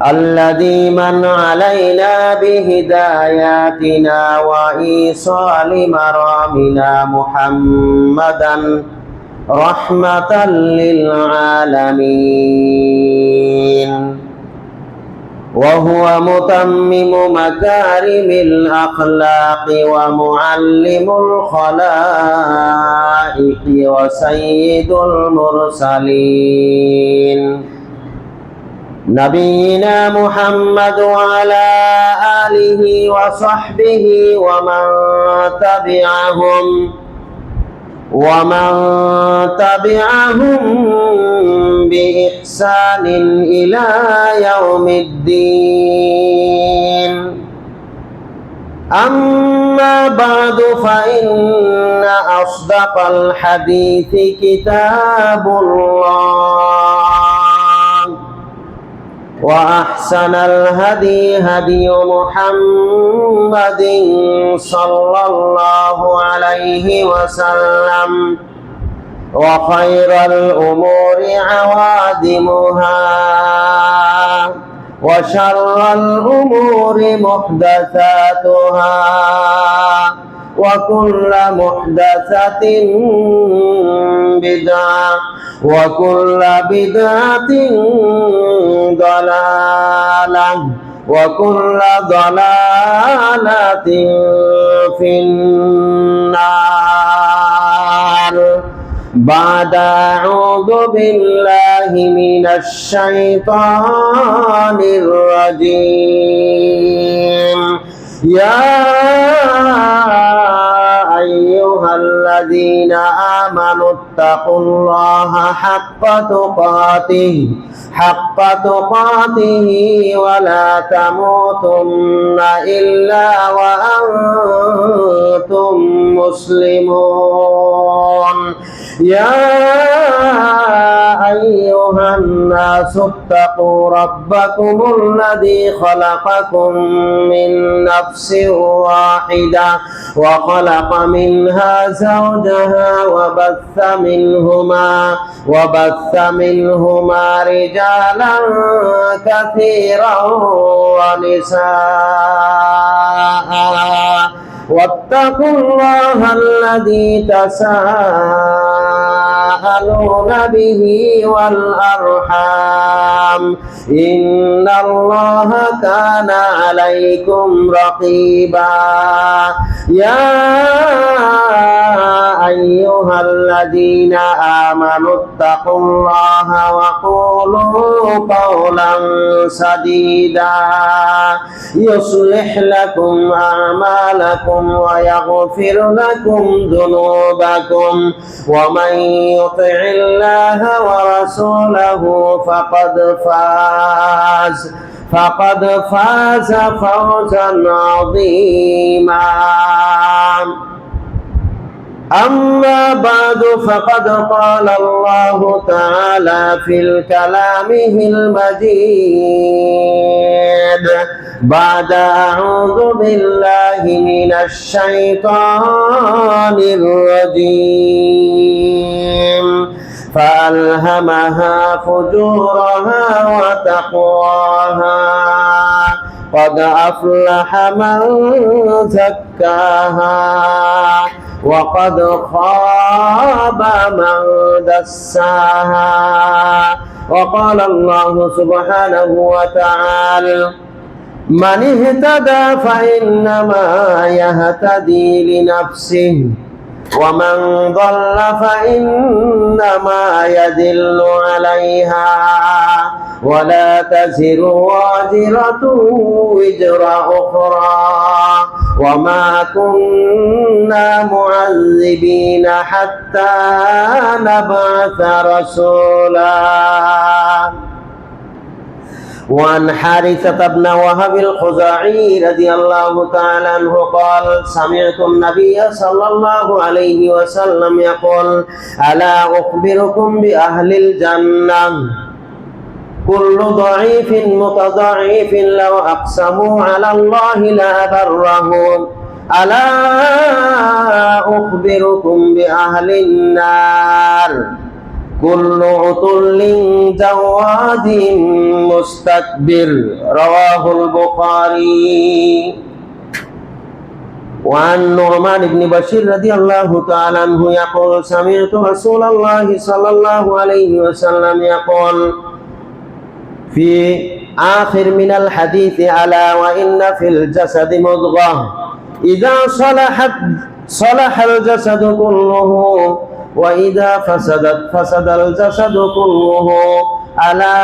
الذي من علينا بهداياتنا وإيصال مرامنا محمدا رحمة للعالمين، وهو متمم مكارم الأخلاق ومعلم الخلائق وسيد المرسلين، نبينا محمد وعلى آله وصحبه ومن تبعهم بإحسان إلى يوم الدين. أما بعد، فإن أصدق الحديث كتاب الله، وأحسن الهدي هدي محمد صلى الله عليه وسلم، وخير الأمور عوادمها، وشر الأمور محدثاتها، وكل محدثة بدعة، وكل بدعة ضلالة، وكل ضلالة في النار. بعد أعوذ بالله من الشيطان الرجيم. يا أيها الذين آمنوا اتقوا الله حق تقاته ولا تموتن إلا وأنتم مسلمون. يا أيها الناس اتقوا ربكم الذي خلقكم من نفس واحدة وخلق منها زوجها وبث منهما رجالا كثيرا ونساء، واتقوا الله الذي تساءلون به والأرحام، إن الله كان عليكم رقيبا. يا أيها الذين آمنوا اتقوا الله وقولوا قولا سديدا يصلح لكم أعمالكم ويغفر لكم ذنوبكم، ومن يطع الله ورسوله فقد فاز فوزا عظيما. أما بعد، فقد قال الله تعالى في كلامه المجيد بعد أعوذ بالله من الشيطان الرجيم. فألهمها فجورها وتقواها، قد أفلح من زكاها، وقد خاب من دساها. وقال الله سبحانه وتعالى: من اهتدى فإنما يهتدي لنفسه، ومن ضل فإنما يدل عليها، ولا تزر وازرة وزر أخرى، وما كنا معذبين حتى نبعث رسولا. وعن حارثة بن وهب الخزاعي رضي الله تعالى عنه قال: سمعت النبي صلى الله عليه وسلم يقول: ألا أخبركم بأهل الجنة؟ كل ضعيف متضعف لو أقسموا على الله لأبرهم. ألا أخبركم بأهل النار؟ কুল্লু উতুল্লিন জাওয়াদিন মুস্তাকবির রাওয়াহুল বুখারী। وعن نعمان بن بشير رضي الله تعالى عنه يقول سمعت رسول الله صلى الله عليه وسلم يقول في آخر من الحديث ألا وإن في الجسد مضغة إذا صلحت صلح الجسد كله وإذا فسدت فسد الجسد كله ألا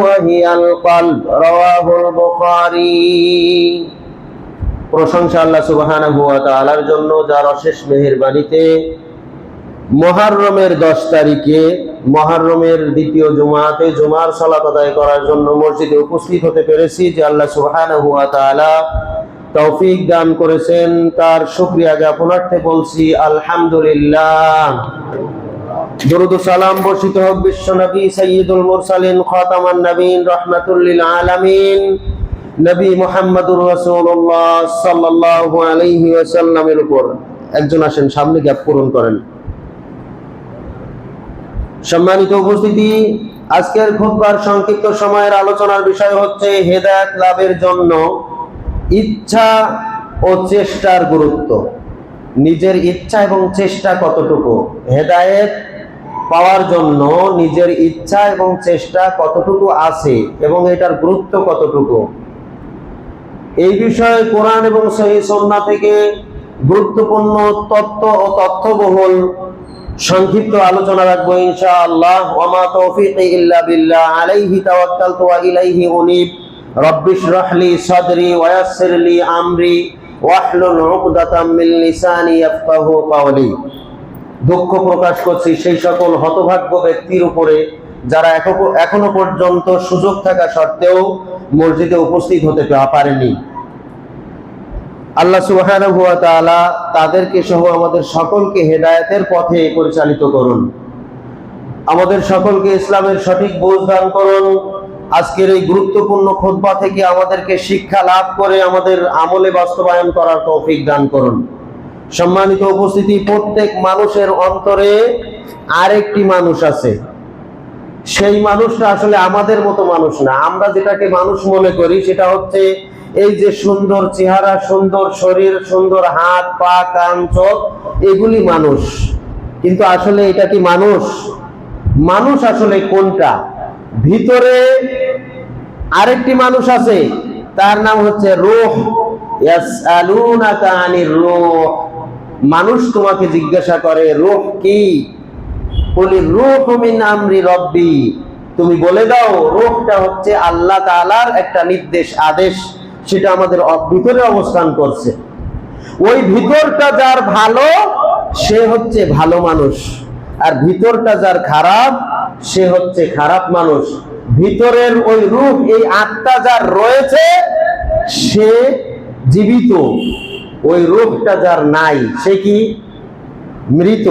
وهي القلب رواه البخاري। প্রশংসা আল্লাহ সুবহানাহু ওয়া তাআলার জন্য, যার অশেষ মেহেরবানিতে মুহররমের 10 তারিখে মুহররমের দ্বিতীয় জুমাতে জুমার সালাত আদায় করার জন্য মসজিদে উপস্থিত হতে পেরেছি। যে আল্লাহ সুবহানাহু ওয়া তাআলা তৌফিক দান করেছেন, তার শুকরিয়া জ্ঞাপনার্থে বলছি আলহামদুলিল্লাহ। দরুদ ও সালাম বর্ষিত হোক বিশ্বনবী সাইয়্যিদুল মুরসালিন খাতামান নবীন রাহমাতুল লিল আলামিন নবী মুহাম্মদুর রাসূলুল্লাহ সাল্লাল্লাহু আলাইহি ওয়াসাল্লামের উপর। একজন আসেন সামনে, গ্যাপ পূরণ করেন। সম্মানিত উপস্থিতি, আজকের খুতবার সংক্ষিপ্ত সময়ের আলোচনার বিষয় হচ্ছে হেদায়েত লাভের জন্য ইচ্ছা ও চেষ্টার গুরুত্ব। নিজের ইচ্ছা এবং চেষ্টা কতটুকু, হেদায়েত পাওয়ার জন্য নিজের ইচ্ছা এবং চেষ্টা কতটুকু আছে এবং এটার গুরুত্ব কতটুকু, এই বিষয়ে কোরআন এবং সহিহ সুন্নাহ থেকে গুরুত্বপূর্ণ তত্ত্ব ও তথ্যবহুল সংক্ষিপ্ত আলোচনা রাখবো ইনশাআল্লাহ। ওয়া মা তাওফীকি ইল্লা বিল্লাহ আলাইহি তাওয়াক্কালতু ওয়া ইলাইহি উনীব। রব্বিশ রাহলি সাদরি ওয়া ইয়াসসিরলি আমরি ওয়াহলুল উকদাতাম মিন লিসানি ইয়াফকাহু কাওলি। দুঃখ প্রকাশ করছি সেই সকল হতভাগ্য ব্যক্তির উপরে যারা এখনো পর্যন্ত সুযোগ থাকা সত্ত্বেও মসজিদে উপস্থিত হতে পারেনি। আল্লাহ সুবহানাহু ওয়া তাআলা তাদেরকে সহ আমাদের সকলকে হেদায়েতের পথে পরিচালিত করুন, আমাদের সকলকে ইসলামের সঠিক বুঝ দান করুন। আজকের এই গুরুত্বপূর্ণ খুতবা থেকে আমাদেরকে শিক্ষা লাভ করে আমাদের আমলে বাস্তবায়ন করার তৌফিক দান করুন। সম্মানিত উপস্থিতি, প্রত্যেক মানুষের অন্তরে আরেকটি মানুষ আছে। সেই মানুষটা আসলে আমাদের মতো মানুষ না। আমরা যেটাকে মানুষ মনে করি সেটা হচ্ছে এই যে সুন্দর চেহারা, সুন্দর শরীর, সুন্দর হাত পা কান চোখ, এগুলি মানুষ। কিন্তু আসলে এটা কি মানুষ? মানুষ আসলে কোনটা? ভিতরে আরেকটি মানুষ আছে, তার নাম হচ্ছে রূহ। ইয়াসআলুনাকা আনির রূহ। মানুষ তোমাকে জিজ্ঞাসা করে রূহ কি? কুলির রূহু মিন আমরি রব্বি। তুমি বলে দাও রূহটা হচ্ছে আল্লাহ তাআলার একটা নির্দেশ, আদেশ, সেটা আমাদের ভিতরে অবস্থান করছে। ওই ভিতরটা যার ভালো সে হচ্ছে ভালো মানুষ, আর ভিতরটা যার খারাপ সে হচ্ছে খারাপ মানুষ। ভিতরের ওই রূহ, এই আত্মা যার রয়েছে সে জীবিত, ওই রূহটা যার নাই সে কি? মৃত।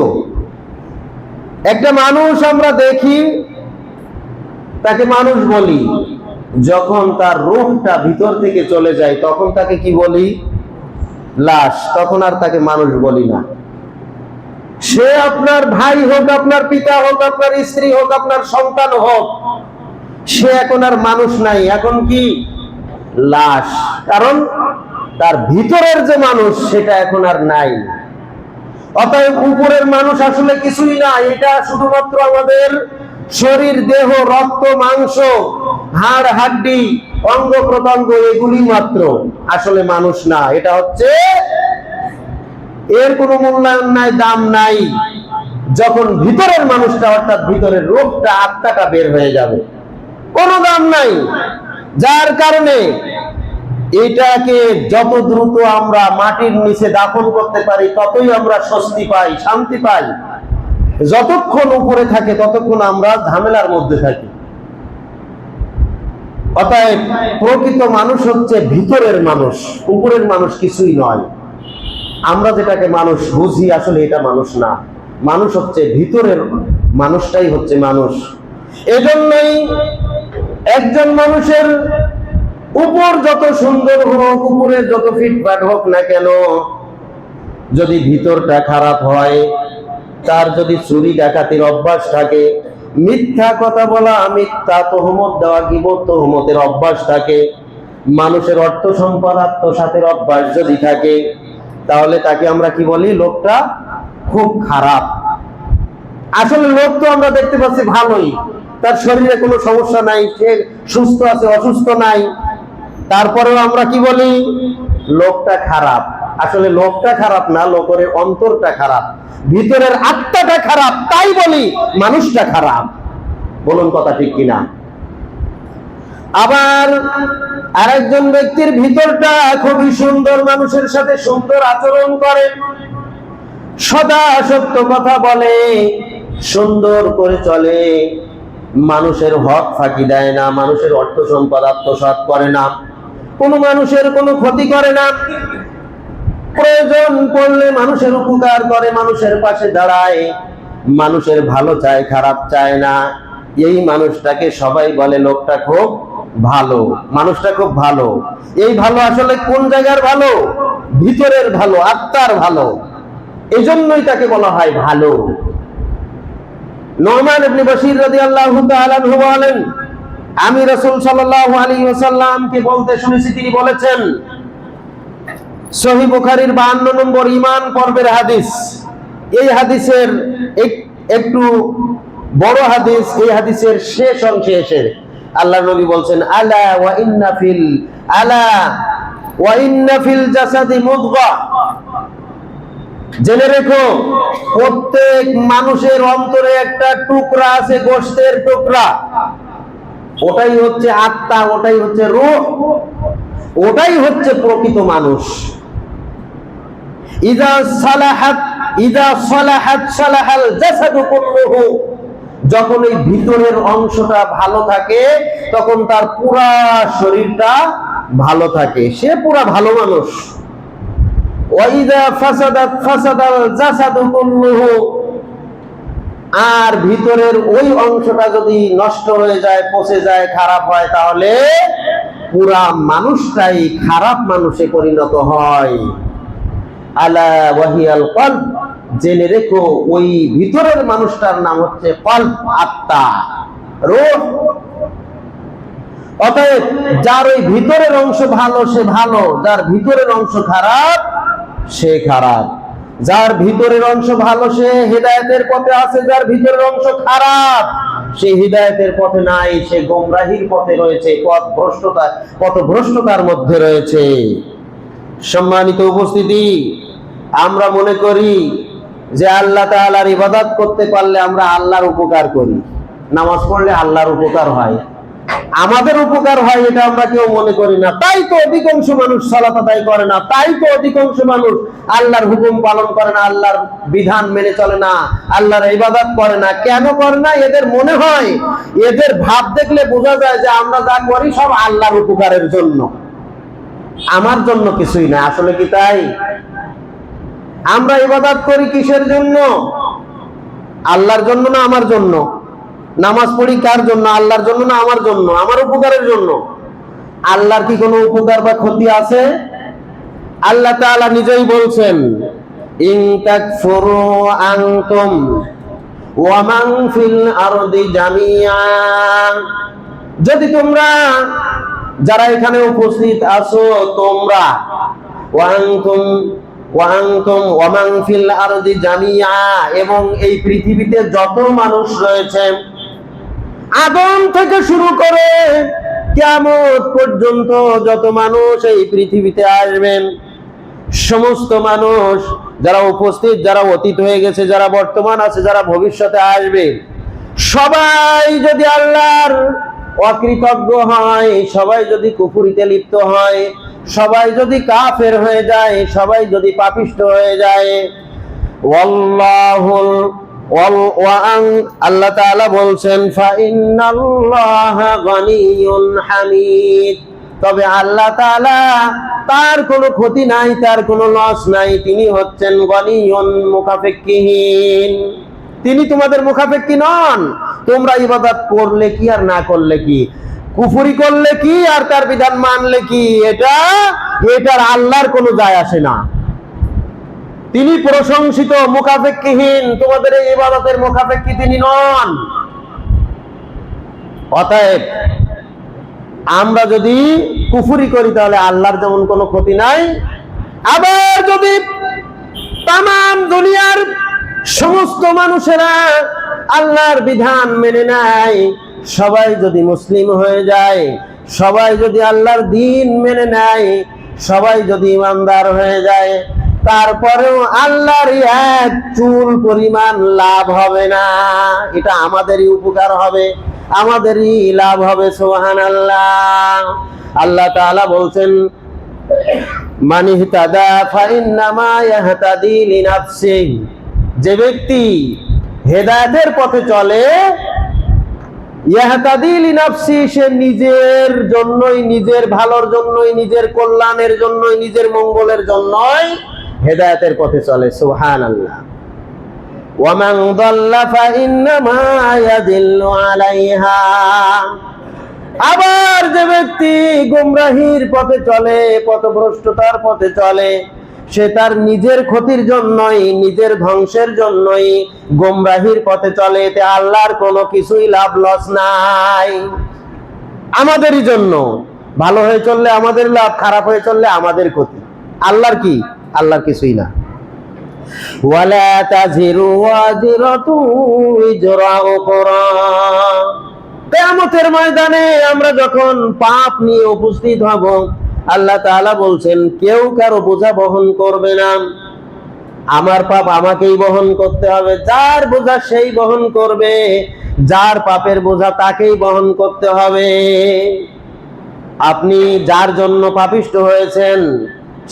একটা মানুষ আমরা দেখি, তাকে মানুষ বলি, যখন তার রূহটা ভিতর থেকে চলে যায় তখন তাকে কি বলি? লাশ। তখন আর তাকে মানুষ বলি না। সে আপনার ভাই হোক, আপনার পিতা হোক, আপনার স্ত্রী হোক, আপনার সন্তান হোক, সে এখন আর মানুষ নাই, এখন কি? লাশ। কারণ তার ভিতরের যে মানুষ সেটা এখন আর নাই। অতএব উপরের মানুষ আসলে কিছুই না, এটা শুধুমাত্র আমাদের শরীর, দেহ, রক্ত, মাংস, হাড় হাড্ডি, অঙ্গ প্রত্যঙ্গ, এগুলি মাত্র, আসলে মানুষ না। এটা হচ্ছে এর কোনো মূল্যায়ন নাই, দাম নাই যখন ভিতরের মানুষটা অর্থাৎ ভিতরের রূহটা, আত্মাটা বের হয়ে যাবে, কোনো দাম নাই। যার কারণে এটাকে যত দ্রুত আমরা মাটির নিচে দাফন করতে পারি ততই আমরা স্বস্তি পাই, শান্তি পাই। যতক্ষণ উপরে থাকে ততক্ষণ আমরা ঝামেলার মধ্যে থাকি। অতএব প্রকৃত মানুষ হচ্ছে ভিতরের মানুষ, উপরের মানুষ কিছুই নয়। আমরা যেটাকে মানুষ বুঝি আসলে এটা মানুষ না। মানুষ হচ্ছে ভিতরের মানুষটাই হচ্ছে মানুষ। এজন্যই একজন মানুষের উপর যত সুন্দর হোক, উপরের যত ফিটফাট হোক না কেন, যদি ভিতরটা খারাপ হয়, তার যদি চুরি ডাকাতির অভ্যাস থাকে, মিথ্যা কথা বলা, মিথ্যা তহমত দেওয়া, গীবত তহমতের অভ্যাস থাকে, মানুষের অর্থ সম্পদ আত্মসাতের অভ্যাস যদি থাকে, তাহলে তাকে আমরা কি বলি? লোকটা খুব খারাপ। আসলে লোক তো আমরা দেখতে পাচ্ছি ভালোই, তার শরীরে কোনো সমস্যা নাই, সে সুস্থ আছে, অসুস্থ নাই, তারপরেও আমরা কি বলি? লোকটা খারাপ। আসলে লোকটা খারাপ না, লোকের অন্তরটা খারাপ, ভিতরের আত্মাটা খারাপ, তাই বলি মানুষটা খারাপ। বলুন কথা ঠিক কিনা? আবার আরেকজন ব্যক্তির ভিতরটা খুবই সুন্দর, মানুষের সাথে সুন্দর আচরণ করে, সদা সত্য কথা বলে, সুন্দর করে চলে, মানুষের হক ফাঁকি দেয় না, মানুষের অর্থ সম্পদ আত্মসাৎ করে না, কোনো মানুষের কোনো ক্ষতি করে না, প্রয়োজন পড়লে মানুষের উপকার করে, মানুষের পাশে দাঁড়ায়, মানুষের ভালো চায়, খারাপ চায় না। এই মানুষটাকে সবাই বলে লোকটা খুব ভালো, মানুষটা খুব ভালো। এই ভালো আসলে কোন জায়গার ভালো? ভিতরের ভালো, আত্মার ভালো। এজন্যই তাকে বলা হয় ভালো। নুমান ইবনে বশীর রাদিয়াল্লাহু তাআলা আনহু বলেন, আমি রাসূল সাল্লাল্লাহু আলাইহি ওয়াসাল্লামকে বলতে শুনেছি, তিনি বলেছেন, সহিহ বুখারীর 52 নম্বর ঈমান পর্বের হাদিস, এই হাদিসের একটু বড় হাদিস, এই হাদিসের শেষ অংশে এসে আল্লাহর নবী বলছেন, আলা ওয়া ইন্না ফিল জাসাদি মুদগা, জেনে রেখো প্রত্যেক মানুষের অন্তরে একটা টুকরা আছে, গোশতের টুকরা, ওটাই হচ্ছে আত্মা, ওটাই হচ্ছে রূহ, ওটাই হচ্ছে প্রকৃত মানুষ। ইযা সালাহাত সালাহাল জাসাদু কুল্লুহু, যখন এই ভিতরের অংশটা ভালো থাকে তখন তার পুরা শরীরটা ভালো থাকে, সে পুরা ভালো মানুষ। ওয়াইদা ফাসাদাত ফাসাদাল জাসাদু কুল্লুহু, আর ভিতরের ওই অংশটা যদি নষ্ট হয়ে যায়, পচে যায়, খারাপ হয়, তাহলে পুরা মানুষটাই খারাপ মানুষে পরিণত হয়। আলা ওয়াহিয়াল কলব, জেনে রেখো ওই ভিতরের মানুষটার নাম হচ্ছে কলব, আত্মা, রূহ। অতএব যার ওই ভিতরের অংশ ভালো সে ভালো, যার ভিতরের অংশ খারাপ সে খারাপ। যার ভিতরের অংশ ভালো সে হিদায়াতের পথে আছে, যার ভিতরের অংশ খারাপ সে হিদায়াতের পথে নাই, সে গোমরাহির পথে রয়েছে, পথভ্রষ্টতার মধ্যে রয়েছে। সম্মানিত উপস্থিতি, আমরা মনে করি যে আল্লাহ তাআলার ইবাদত করতে পারলে আমরা আল্লাহর উপকার করি, নামাজ পড়লে আল্লাহর উপকার হয়, আমাদের উপকার হয়, এটা আমরা কেউ মনে করি না। তাই তো অধিকাংশ মানুষ সালাত আদায় করে না, তাই তো অধিকাংশ মানুষ আল্লাহর হুকুম পালন করে না, আল্লাহর বিধান মেনে চলে না, আল্লাহর ইবাদত করে না। কেন করে না? এদের মনে হয়, এদের ভাব দেখলে বোঝা যায় যে আমরা যা করি সব আল্লাহর উপকারের জন্য, আমার জন্য কিছুই না। আসলে কি তাই? আমরা ইবাদত করি কিসের জন্য? আল্লাহর জন্য না আমার জন্য? নামাজ পড়ি কার জন্য? আল্লাহর জন্য না আমার জন্য? আমার উপকারের জন্য। আল্লাহর কি কোনো উপকার বা ক্ষতি আছে? আল্লাহ তাআলা নিজেই বলছেন, ইন তাকফুরু আনতুম ওয়া মান ফিল আরদি জামিআ, যদি তোমরা যারা এখানে উপস্থিত আছো, তোমরা ওয়া আনতুম ওয়া মান ফিল আরদি জামিআ, এবং এই পৃথিবীতে যত মানুষ রয়েছে, আদম থেকে শুরু করে কিয়ামত পর্যন্ত যত মানুষ এই পৃথিবীতে আসবেন, সমস্ত মানুষ যারা উপস্থিত, যারা অতীত হয়ে গেছে, যারা বর্তমান আছে, যারা ভবিষ্যতে আসবে, সবাই যদি আল্লাহর অকৃতজ্ঞ হয়, সবাই যদি কুফরিতে লিপ্ত হয়, সবাই যদি কাফের হয়ে যায়, সবাই যদি পাপিষ্ঠ হয়ে যায়, আল্লাহ তাআলা বলছেন, ফাইন্নাল্লাহা গনিয়্যুন হামিদ, তবে আল্লাহ তাআলা, তার কোনো ক্ষতি নাই, তার কোনো লস নাই, তিনি হচ্ছেন গনিয়্যুন, মুখাপেক্ষীহীন, তিনি তোমাদের মুখাপেক্ষী নন। তোমরা ইবাদত করলে কি আর না করলে কি, কুফরি করলে কি আর তার বিধান মানলে কি, এটার আল্লাহর কোনো যায় আসে না। তিনি প্রশংসিত, মুখাপেক্ষীহীন, তোমাদের এই ইবাদতের মুখাপেক্ষী তিনি নন। অতএব আমরা যদি কুফরি করি তাহলে আল্লাহর যেমন কোনো ক্ষতি নাই, আবার যদি তামাম দুনিয়ার সমস্ত মানুষেরা আল্লাহর বিধান মেনে নেয়, সবাই যদি মুসলিম হয়ে যায়, সবাই যদি আল্লাহর দ্বীন মেনে নেয়, সবাই যদি ইমানদার হয়ে যায়, তারপরেও আল্লাহর এক চুল পরিমাণ লাভ হবে না। এটা আমাদেরই উপকার হবে, আমাদেরই লাভ হবে। সুবহানাল্লাহ। আল্লাহ তাআলা বলছেন, মান ইহতাদা ফাইন্নামা ইয়াহতাদি লিনাফসিহি, যে ব্যক্তি হেদায়েতের পথে চলে, ইয়াহতাদি লিনাফসি, সে নিজের জন্যই, নিজের ভালোর জন্যই, নিজের কল্যাণের জন্যই, নিজের মঙ্গলের জন্যই হেদায়েতের পথে চলে। সুবহানাল্লাহ। ওয়া মান দাল্লা ফাইন্নামা ইয়াদিল্লু আলাইহা, আবার যে ব্যক্তি গোমরাহির পথে চলে, পথভ্রষ্টতার পথে চলে, সে তার নিজের ক্ষতির জন্যই, নিজের ধ্বংসের জন্যই গোমরাহির পথে চলে। এতে আল্লাহর কোনো কিছুই লাভ লস নাই, আমাদেরই জন্য। ভালো হয়ে চললে আমাদের লাভ, খারাপ হয়ে চললে আমাদের ক্ষতি। আল্লাহর কি? আল্লাহর কিছুই না। ওয়ালা তাজিরু ওয়াজিরাতু উজরা উখরা, কিয়ামতের ময়দানে আমরা যখন পাপ নিয়ে উপস্থিত হব, আল্লাহ তাআলা বলছেন কেউ কারো বোঝা বহন করবে না। আমার পাপ আমাকেই বহন করতে হবে, যার বোঝা সেই বহন করবে, যার পাপের বোঝা তাকেই বহন করতে হবে। আপনি যার জন্য পাপিষ্ঠ হয়েছেন,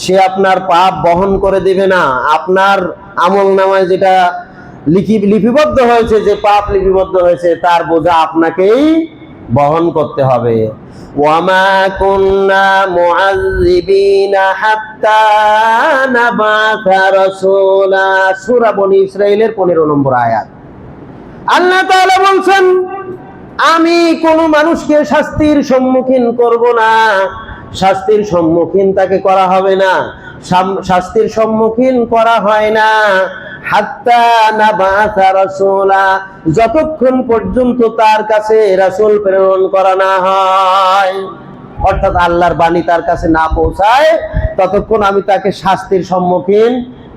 সে আপনার পাপ বহন করে দিবে না। আপনার আমলনামায় যেটা লিপিবদ্ধ হয়েছে, যে পাপ লিপিবদ্ধ হয়েছে, তার বোঝা আপনাকেই বহন করতে হবে। ওয়ামা কুন্না মুআযযিবিনা হাত্তা নাবাসা রাসূলা, সূরা বনী ইসরাঈলের 15 নম্বর আয়াত। আল্লাহ তাআলা বলছেন, আমি কোন মানুষকে শাস্তির সম্মুখীন করব না, শাস্তির সম্মুখীন তাকে করা হবে না, শাস্তির সম্মুখীন করা হয় না হাত্তা নাবাসা রাসূলা, যতক্ষণ পর্যন্ত তার কাছে রাসূল প্রেরণ করা না হয়, অর্থাৎ আল্লাহর বাণী তার কাছে না পৌঁছায়, ততক্ষণ আমি তাকে শাস্তির সম্মুখীন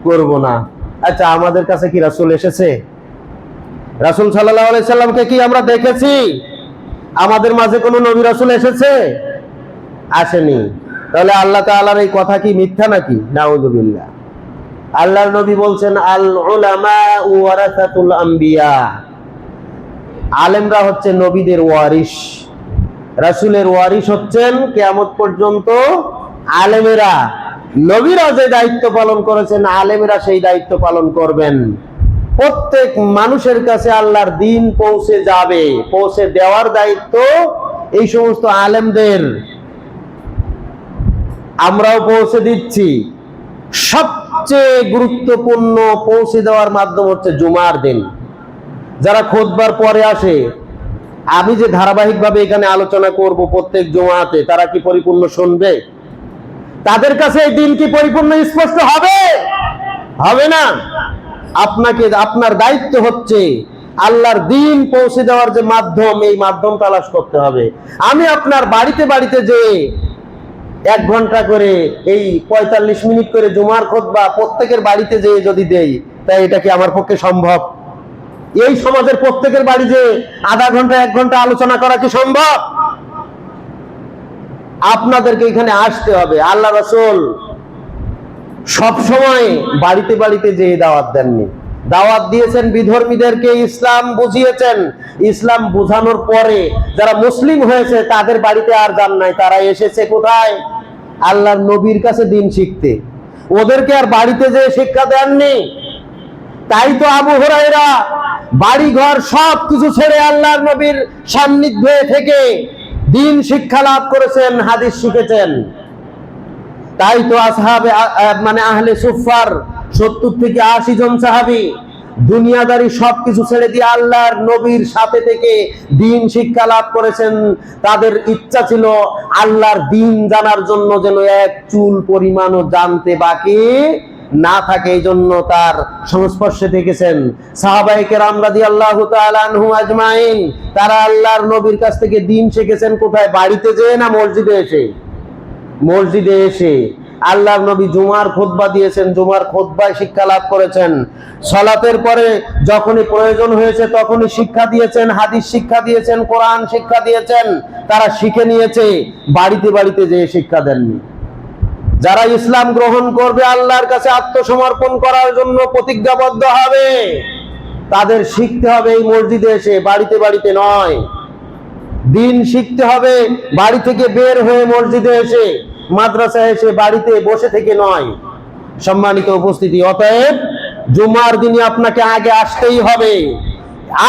করব না। আচ্ছা, আমাদের কাছে কি রাসূল এসেছে? রাসূল সাল্লাল্লাহু আলাইহি সাল্লামকে কি আমরা দেখেছি? আমাদের মাঝে কোনো নবী রাসূল এসেছে? আসেনি। তাহলে আল্লাহ তাআলার এই কথা কি মিথ্যা নাকি? নাউযুবিল্লাহ। আল্লাহর নবী বলছেন, আল উলামা ওয়ারাসাতুল আম্বিয়া, আলেমরা হচ্ছে নবীদের ওয়ারিস, রাসূলের ওয়ারিস হচ্ছেন কিয়ামত পর্যন্ত আলেমেরা। নবীরা যে দায়িত্ব পালন করেছেন, আলেমেরা সেই দায়িত্ব পালন করবেন। প্রত্যেক মানুষের কাছে আল্লাহর দ্বীন পৌঁছে যাবে, পৌঁছে দেওয়ার দায়িত্ব এই সমস্ত আলেমদের। আমরাও পৌঁছে দিচ্ছি। সবচেয়ে গুরুত্বপূর্ণ পৌঁছে দেওয়ার মাধ্যম হচ্ছে জুমার দিন। যারা খুতবার পরে আসে, আমি যে ধারাবাহিকভাবে এখানে আলোচনা করব প্রত্যেক জুমাতে, তারা কি পরিপূর্ণ শুনবে? তাদের কাছে এই দিন কি পরিপূর্ণ স্পষ্ট হবে? হবে না। আপনাকে, আপনার দায়িত্ব হচ্ছে আল্লাহর দ্বীন পৌঁছে দেওয়ার যে মাধ্যম, এই মাধ্যম তালাশ করতে হবে। আমি আপনার বাড়িতে বাড়িতে যে 1 ঘন্টা করে, এই 45 মিনিট করে জুমার খুতবা প্রত্যেকের বাড়িতে যে যদি দেই, তাই এটা কি আমার পক্ষে সম্ভব? এই সমাজের প্রত্যেকের বাড়ি যে আধা ঘন্টা 1 ঘন্টা আলোচনা করা কি সম্ভব? আপনাদেরকে এখানে আসতে হবে। আল্লাহ রাসূল সব সময় বাড়িতে বাড়িতে যে দাওয়াত দেননি, দাওয়াত দিয়েছেন বিধর্মীদেরকে, ইসলাম বুঝিয়েছেন। ইসলাম বোঝানোর পরে যারা মুসলিম হয়েছে তাদের বাড়িতে আর যান নাই, তারা এসেছে কোথায়? আল্লাহর নবীর কাছে দিন শিখতে। ওদেরকে আর বাড়িতে যে শিক্ষা দেননি। তাই তো আবু হুরায়রা বাড়ি ঘর সব কিছু ছেড়ে আল্লাহর নবীর সান্নিধ্যে থেকে দিন শিক্ষা লাভ করেছেন, হাদিস শিখেছেন। তাই তো আসহাবে মানে আহলে সুফফার 70 থেকে 80 জন সাহাবী দুনিয়াদারি সবকিছু ছেড়ে দিয়ে আল্লাহর নবীর সাথে থেকে দিন শিক্ষা লাভ করেছেন। তাদের ইচ্ছা ছিল আল্লাহর দিন জানার জন্য যেন এক চুল পরিমাণও জানতে বাকি না থাকে, এই জন্য তার সংস্পর্শে থেকেছেন। সাহাবায়ে কেরাম রাদিয়াল্লাহু তাআলা আনহুম আজমাইন, তারা আল্লাহর নবীর কাছ থেকে দ্বীন শিখেছেন কোথায়? বাড়িতে যেয়ে না মসজিদে এসে? মসজিদে এসে। আল্লাহর নবী জুমার খুতবা দিয়েছেন, জুমার খুতবায় শিক্ষা লাভ করেছেন। সালাতের পরে যখনই প্রয়োজন হয়েছে তখনই শিক্ষা দিয়েছেন, হাদিস শিক্ষা দিয়েছেন, কোরআন শিক্ষা দিয়েছেন। তারা শিখে নিয়েছে, বাড়িতে বাড়িতে যেয়ে শিক্ষা দেননি। যারা ইসলাম গ্রহণ করবে, আল্লাহর কাছে আত্মসমর্পণ করার জন্য প্রতিজ্ঞাবদ্ধ হবে, তাদের শিখতে হবে এই মসজিদে এসে, বাড়িতে বাড়িতে নয়। দ্বীন শিখতে হবে বাড়ি থেকে বের হয়ে মসজিদে এসে, মাদ্রাসায় এসে, বাড়িতে বসে থেকে নয়। সম্মানিত উপস্থিতি, অতএব জুমার দিনে আপনাকে আগে আসতেই হবে।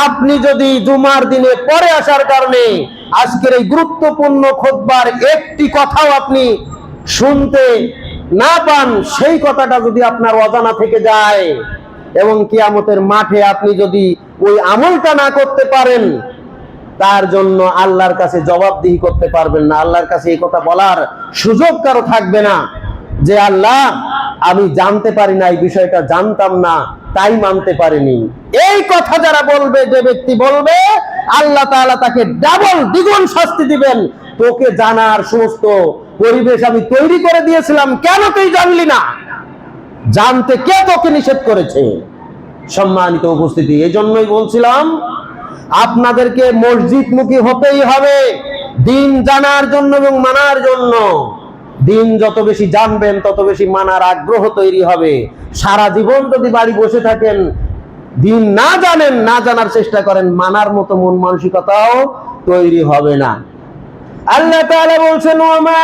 আপনি যদি জুমার দিনে পরে আসার কারণে আজকের এই গুরুত্বপূর্ণ খুতবার একটি কথাও আপনি শুনতে না পান, সেই কথাটা যদি আপনার অজানা থেকে যায় এবং কিয়ামতের মাঠে আপনি যদি ওই আমলটা না করতে পারেন, তার জন্য আল্লাহর কাছে জবাবদিহি করতে পারবেন না। আল্লাহর কাছে এই কথা বলার সুযোগ কারো থাকবে না যে আল্লাহ, আমি জানতে পারি না, এই বিষয়টা জানতাম না, তাই মানতে পারিনি। এই কথা যারা বলবে, যে ব্যক্তি বলবে, আল্লাহ তাআলা তাকে ডাবল দ্বিগুণ শাস্তি দিবেন। তোকে জানার সমস্ত পরিবেশ আমি তৈরি করে দিয়েছিলাম, কেন তুই জানলি না? জানতে কে তোকে নিষেধ করেছে? সম্মানিত উপস্থিতি, এই জন্যই বলছিলাম আপনাদেরকে মসজিদমুখী হতেই হবে দ্বীন জানার জন্য এবং মানার জন্য। দ্বীন যত বেশি জানবেন তত বেশি মানার আগ্রহ তৈরি হবে। সারা জীবন যদি বাড়ি বসে থাকেন, দ্বীন না জানেন, না জানার চেষ্টা করেন, মানার মতো মন মানসিকতাও তৈরি হবে না। আল্লাহ তাআলা বলছেন, ওয়ামা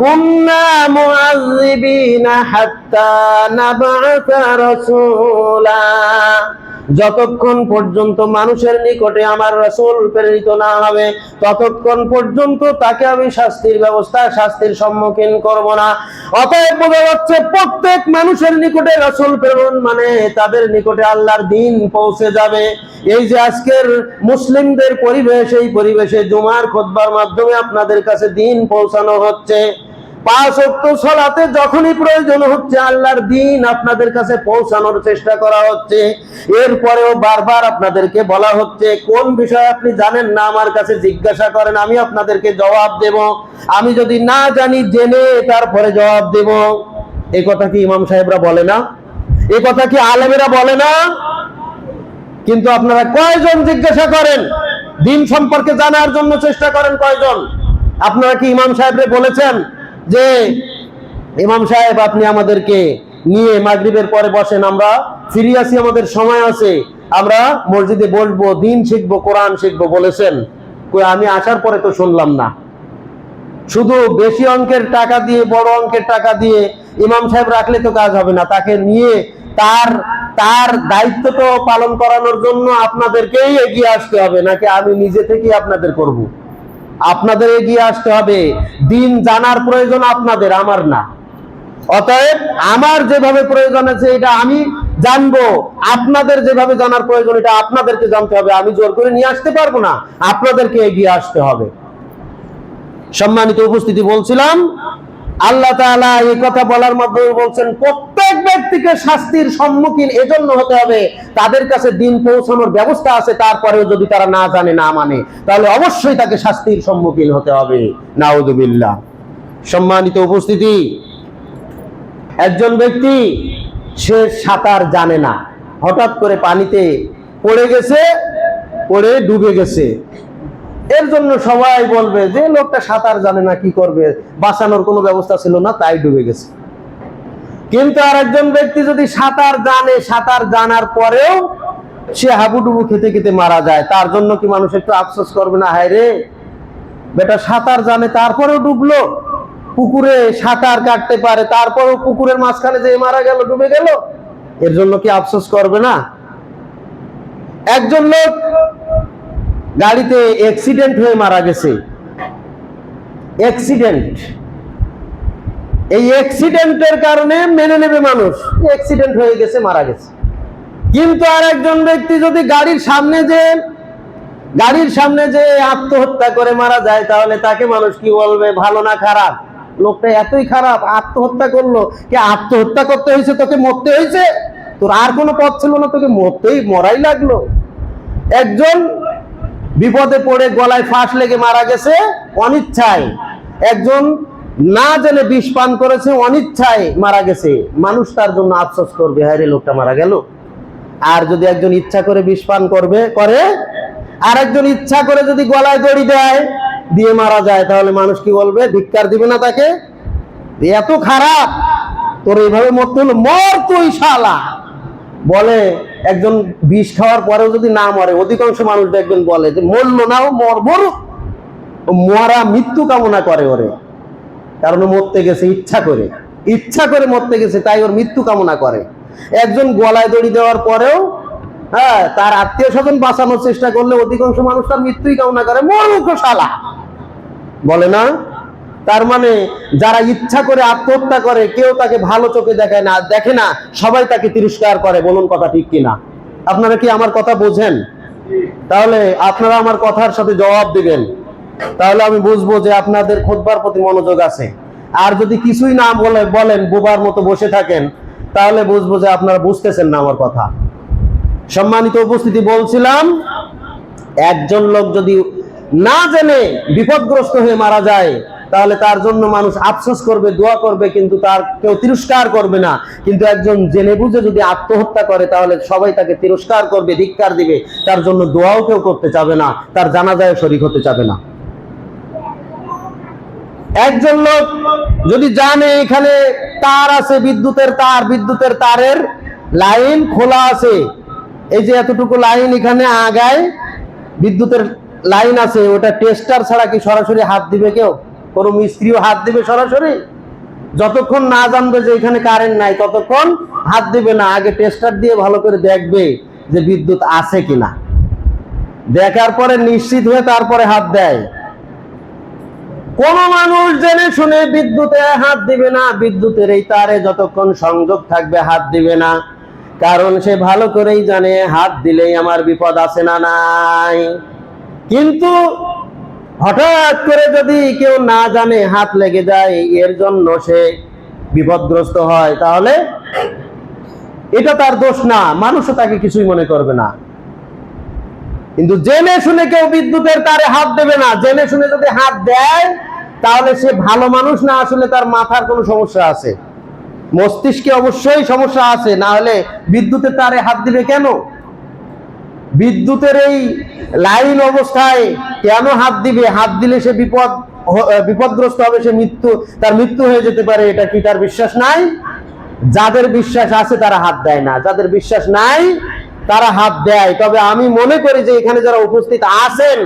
কুন্না মুআযযিবিনা হাত্তা নাবআসা রাসূলা, যতক্ষণ পর্যন্ত মানুষের নিকটে আমার রাসূল প্রেরিত না হবে ততক্ষণ পর্যন্ত তাকে আমি শাস্তির সম্মুখীন করব না। অতএব বোঝা যাচ্ছে প্রত্যেক মানুষের নিকটে রাসূল প্রেরণ মানে তাদের নিকটে আল্লাহর দ্বীন পৌঁছে যাবে। এই যে আজকের মুসলিমদের পরিবেশ, এই পরিবেশে জুমার খুতবার মাধ্যমে আপনাদের কাছে দ্বীন পৌঁছানো হচ্ছে। 5 ওয়াক্ত সালাতে যখনই প্রয়োজন হচ্ছে আল্লাহর দ্বীন আপনাদের কাছে পৌঁছানোর চেষ্টা করা হচ্ছে। এরপরেও বারবার আপনাদেরকে বলা হচ্ছে, কোন বিষয় আপনি জানেন না আমার কাছে জিজ্ঞাসা করেন, আমি আপনাদেরকে জবাব দেব। আমি যদি না জানি, জেনে তারপরে জবাব দেব। এই কথা কি ইমাম সাহেবরা বলে না? এই কথা কি আলেমেরা বলে না? কিন্তু আপনারা কয়জন জিজ্ঞাসা করেন? দ্বীন সম্পর্কে জানার জন্য চেষ্টা করেন কয়জন? আপনারা কি ইমাম সাহেবরে বলেছেন যে ইমাম সাহেব আপনি আমাদেরকে নিয়ে মাগরিবের পরে বসেন, আমরা ফিরে আসি, আমাদের সময় আছে, আমরা মসজিদে বসবো, দ্বীন শিখবো, কোরআন শিখবো? বলেছেন? কই, আমি আসার পরে তো শুনলাম না। শুধু বেশি অঙ্কের টাকা দিয়ে, বড় অঙ্কের টাকা দিয়ে ইমাম সাহেব রাখলে তো কাজ হবে না। তাকে নিয়ে তার দায়িত্ব তো পালন করানোর জন্য আপনাদেরকেই এগিয়ে আসতে হবে, নাকি আমি নিজে থেকেই আপনাদের করব? আপনাদের এগিয়ে আসতে হবে। দ্বীন জানার প্রয়োজন আপনাদের, আমার না। অতএব আমার যেভাবে প্রয়োজন আছে এটা আমি জানবো, আপনাদের যেভাবে জানার প্রয়োজন এটা আপনাদেরকে জানতে হবে। আমি জোর করে নিয়ে আসতে পারবো না, আপনাদেরকে এগিয়ে আসতে হবে। সম্মানিত উপস্থিতি, বলছিলাম আল্লাহ তাআলা এই কথা বলার মাধ্যমে বলছেন প্রত্যেক ব্যক্তিকে শাস্তির সম্মুখীন এজন্য হতে হবে, তাদের কাছে দ্বীন পৌঁছানোর ব্যবস্থা আছে, তারপরেও যদি তারা না জানে, না মানে, তাহলে অবশ্যই তাকে শাস্তির সম্মুখীন হতে হবে। নাউযুবিল্লাহ। সম্মানিত উপস্থিতি, একজন ব্যক্তি সে সাঁতার জানে না, হঠাৎ করে পানিতে পড়ে গেছে, পড়ে ডুবে গেছে। এর জন্য সবাই বলবে যে লোকটা সাঁতার জানে না, কি করবে, বাঁচানোর কোনো ব্যবস্থা ছিল না, তাই ডুবে গেছে। কিন্তু আর একজন ব্যক্তি যদি সাঁতার জানে, সাঁতার জানার পরেও সে হাবুডুবু খেতে খেতে মারা যায়, তার জন্য কি মানুষ একটু আফসোস করবে না? হায় রে, বেটা সাঁতার জানে তারপরেও ডুবলো, পুকুরে সাঁতার কাটতে পারে তারপরেও পুকুরের মাঝখানে যে মারা গেল, ডুবে গেল, এর জন্য কি আফসোস করবে না? একজন লোক গাড়িতে অ্যাক্সিডেন্ট হয়ে মারা গেছে। অ্যাক্সিডেন্ট, এই অ্যাক্সিডেন্টের কারণে মেনে নেবে মানুষ, অ্যাক্সিডেন্ট হয়ে গেছে, মারা গেছে। কিন্তু আর একজন ব্যক্তি যদি গাড়ির সামনে যে আত্মহত্যা করে মারা যায়, তাহলে তাকে মানুষ কি বলবে? ভালো না খারাপ? লোকটা এতই খারাপ, আত্মহত্যা করলো। কে আত্মহত্যা করতে হয়েছে? তোকে মরতে হয়েছে? তোর আর কোনো পথ ছিল না, তোকে মরাই লাগলো। একজন বিপদে পড়ে গলায় ফাঁস লেগে মারা গেছে অনিচ্ছায়, একজন না জেনে বিষ পান করেছে অনিচ্ছায় মারা গেছে, মানুষ তার জন্য আফসোস করবে, হ্যাঁ রে লোকটা মারা গেল। আর যদি একজন ইচ্ছা করে বিষ পান করে, আর একজন ইচ্ছা করে যদি গলায় দড়ি দেয়, দিয়ে মারা যায়, তাহলে মানুষ কি বলবে? ধিক্কার দিবে না তাকে? এত খারাপ, তোর এইভাবে মরতে হলো, মর তুই শালা। বলে একজন বিষ খাওয়ার পরেও যদি না মরে, অধিকাংশ মানুষ দেখবেন বলে যে মরলো না, ও মরুক। মরা মৃত্যু কামনা করে ওরে, কারণ ও মরতে গেছে ইচ্ছা করে মরতে গেছে, তাই ওর মৃত্যু কামনা করে। একজন গলায় দড়ি দেওয়ার পরেও তার আত্মীয় স্বজন বাঁচানোর চেষ্টা করলে অধিকাংশ মানুষ তার মৃত্যুই কামনা করে, মরুক শালা, বলে না? তার মানে যারা ইচ্ছা করে আত্মহত্যা করে, কেউ তাকে ভালো চোখে দেখে না, সবাই তাকে তিরস্কার করে। বলুন কথা ঠিক কিনা? আপনারা কি আমার কথা বোঝেন? তাহলে আপনারা আমার কথার সাথে জবাব দিবেন, তাহলে আমি বুঝবো যে আপনাদের খুতবার প্রতি মনোযোগ আছে। আর যদি কিছুই না বলেন, বোবার মতো বসে থাকেন, তাহলে বুঝবো যে আপনারা বুঝতেছেন না আমার কথা। সম্মানিত উপস্থিতি, বলছিলাম একজন লোক যদি না জেনে বিপদগ্রস্ত হয়ে মারা যায়, তাহলে তার জন্য মানুষ আফসোস করবে, দোয়া করবে, কিন্তু তার কেউ তিরস্কার করবে না। কিন্তু একজন জেনে বুঝে যদি আত্মহত্যা করে, তাহলে সবাই তাকে তিরস্কার করবে, ধিক্কার দিবে, তার জন্য দোয়াও কেউ করতে চাবে না, তার জানাজায় শরীক হতে চাবে না। একজন লোক যদি জানে এখানে তার আছে, বিদ্যুতের তারের লাইন খোলা আছে, এই যে এতটুকু লাইন এখানে আগায় বিদ্যুতের লাইন আছে, ওটা টেস্টার ছাড়া কি সরাসরি হাত দিবে কেউ? কোন মিস্ত্রিও হাত দিবে সরাসরি? যতক্ষণ না জানবে যে এখানে কারেন্ট নাই, ততক্ষণ হাত দিবে না। আগে টেস্টার দিয়ে ভালো করে দেখবে যে বিদ্যুৎ আছে কিনা, দেখার পরে নিশ্চিত হয়ে তারপরে হাত দেয়। কোন মানুষ জেনে শুনে বিদ্যুতে হাত দিবে না, বিদ্যুতের এই তারে যতক্ষণ সংযোগ থাকবে হাত দিবে না, কারণ সে ভালো করেই জানে হাত দিলেই আমার বিপদ আছে না নাই। কিন্তু হঠাৎ করে যদি কেউ না জানে হাত লেগে যায়, এর জন্য সে বিপদগ্রস্ত হয়, তাহলে এটা তার দোষ না, মানুষও তাকে কিছুই মনে করবে না। কিন্তু জেনে শুনে কেউ বিদ্যুতের তারে হাত দেবে না। জেনে শুনে যদি হাত দেয়, তাহলে সে ভালো মানুষ না, আসলে তার মাথার কোনো সমস্যা আছে, মস্তিষ্কে অবশ্যই সমস্যা আছে, না হলে বিদ্যুতের তারে হাত দিবে কেন? বিদ্যুতের এই লাইন অবস্থায় কেন হাত দিবে? হাত দিলে সে বিপদগ্রস্ত হবে, তার মৃত্যু হয়ে যেতে পারে। এটা কি তার বিশ্বাস নাই? যাদের বিশ্বাস আছে তারা হাত দেয় না, যাদের বিশ্বাস নাই তারা হাত দেয়। তবে আমি মনে করি যে এখানে যারা উপস্থিত আছেন,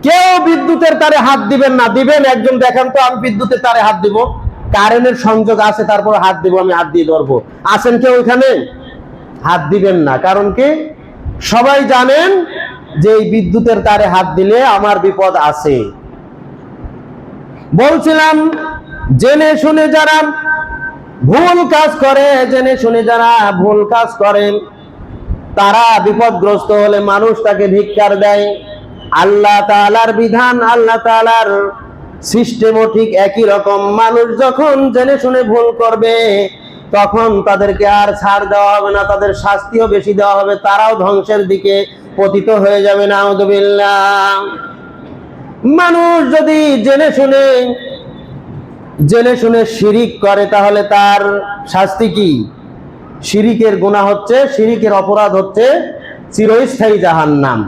কেউ বিদ্যুতের তারে হাত দিবেন না। দিবেন একজন দেখান তো, আমি বিদ্যুতের তারে হাত দিব, কারেন্টের সংযোগ আছে, তারপর হাত দিব, আমি হাত দিয়ে ধরবো। আছেন কেউ এখানে? হাত দিবেন না। কারণ কি? সবাই জানেন যে এই বিদ্যুতের তারে হাত দিলে আমার বিপদ আছে। বলছিলাম জেনে শুনে যারা ভুল কাজ করে, তারা বিপদগ্রস্ত হলে মানুষ তাকে ধিক্কার দেয়। আল্লাহ তাআলার বিধান, আল্লাহ তাআলার সিস্টেমও ঠিক একই রকম। মানুষ যখন জেনে শুনে ভুল করবে, তখন তাদেরকে আর ছাড় দেওয়া হবে না, তাদের শাস্তিও বেশি দেওয়া হবে, তারাও ধ্বংসের দিকে পতিত হয়ে যাবে। নাউযুবিল্লাহ। মানুষ যদি জেনে শুনে শিরিক করে, তাহলে তার শাস্তি কি? শিরিকের গুনাহ হচ্ছে, শিরিকের অপরাধ হচ্ছে চিরস্থায়ী জাহান্নাম,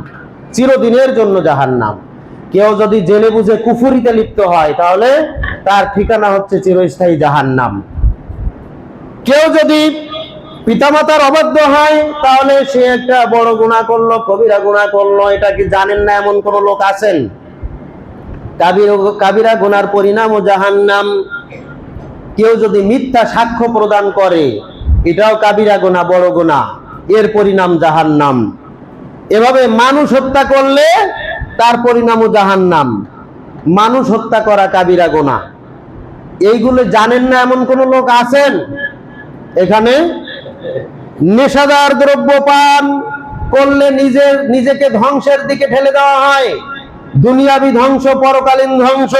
চিরদিনের জন্য জাহান্নাম। কেউ যদি জেনে বুঝে কুফরিতে লিপ্ত হয়, তাহলে তার ঠিকানা হচ্ছে চিরস্থায়ী জাহান্নাম। কেউ যদি পিতামাতার অবাধ্য হয়, তাহলে সে একটা বড় গুনাহ করলো, কবিরা গুনাহ করলো। এটা কি জানেন না এমন কোন লোক আছেন? কাবিরা গুনার পরিণামও জাহান্নাম। কেউ যদি মিথ্যা সাক্ষ্য প্রদান করে, এটাও কাবিরা গুনাহ, বড় গুনাহ, এর পরিণাম জাহান্নাম। এভাবে মানুষ হত্যা করলে তার পরিণামও জাহান্নাম। মানুষ হত্যা করা কাবিরা গুনাহ। এইগুলো জানেন না এমন কোন লোক আছেন এখানে? নেশাদার দ্রব্য পান করলে নিজেকে ধ্বংসের দিকে ঠেলে দেওয়া হয়, দুনিয়াবি ধ্বংস, পরকালীন ধ্বংস।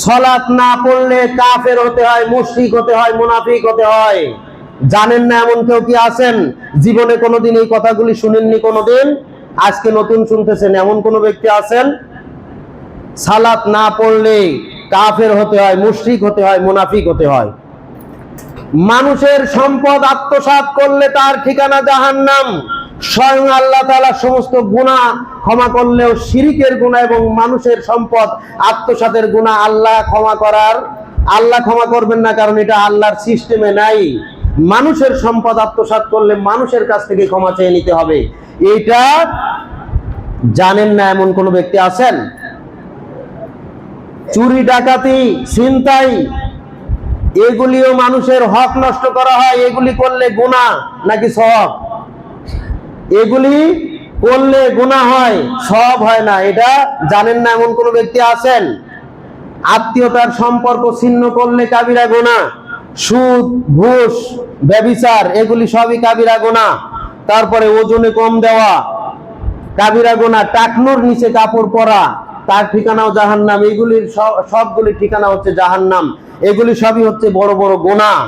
সালাত না পড়লে কাফের হতে হয়, মুশরিক হতে হয়, মুনাফিক হতে হয়। জানেন না এমন কেউ কি আছেন? জীবনে কোনোদিন এই কথাগুলি শুনেননি কোনোদিন, আজকে নতুন শুনতেছেন, এমন কোন ব্যক্তি আছেন? সালাত না পড়লে কাফের হতে হয়, মুশরিক হতে হয়, মুনাফিক হতে হয়। মানুষের সম্পদ আত্মসাৎ করলে তার ঠিকানা জাহান্নাম। স্বয়ং আল্লাহ তাআলা সমস্ত গুনাহ ক্ষমা করলেও শিরিকের গুনাহ এবং মানুষের সম্পদ আত্মসাতের গুনাহ আল্লাহ ক্ষমা করবেন না, কারণ এটা আল্লাহর সিস্টেমে নাই। মানুষের সম্পদ আত্মসাৎ করলে মানুষের কাছ থেকে ক্ষমা চেয়ে নিতে হবে। এটা জানেন না এমন কোন ব্যক্তি আছেন? চুরি, ডাকাতি, ছিনতাই, এগুলিও মানুষের হক নষ্ট করা হয়। এগুলি করলে গুনাহ নাকি সওয়াব? এগুলি করলে গুনাহ হয়, সওয়াব হয় না। এটা জানেন না এমন কোন ব্যক্তি আছেন? আত্মীয়তার সম্পর্ক ছিন্ন করলে কাবিরা গুনাহ। সুদ, ঘুষ, ব্যভিচার, এগুলি সবই কাবিরা গুনাহ। তারপরে ওজনে কম দেওয়া কাবিরা গুনাহ। টাকনুর নিচে কাপড় পরা, তার ঠিকানাও জাহান্নাম। এগুলির সবগুলি ঠিকানা হচ্ছে জাহান্নাম। এগুলি সবই হচ্ছে বড় বড় গুনাহ।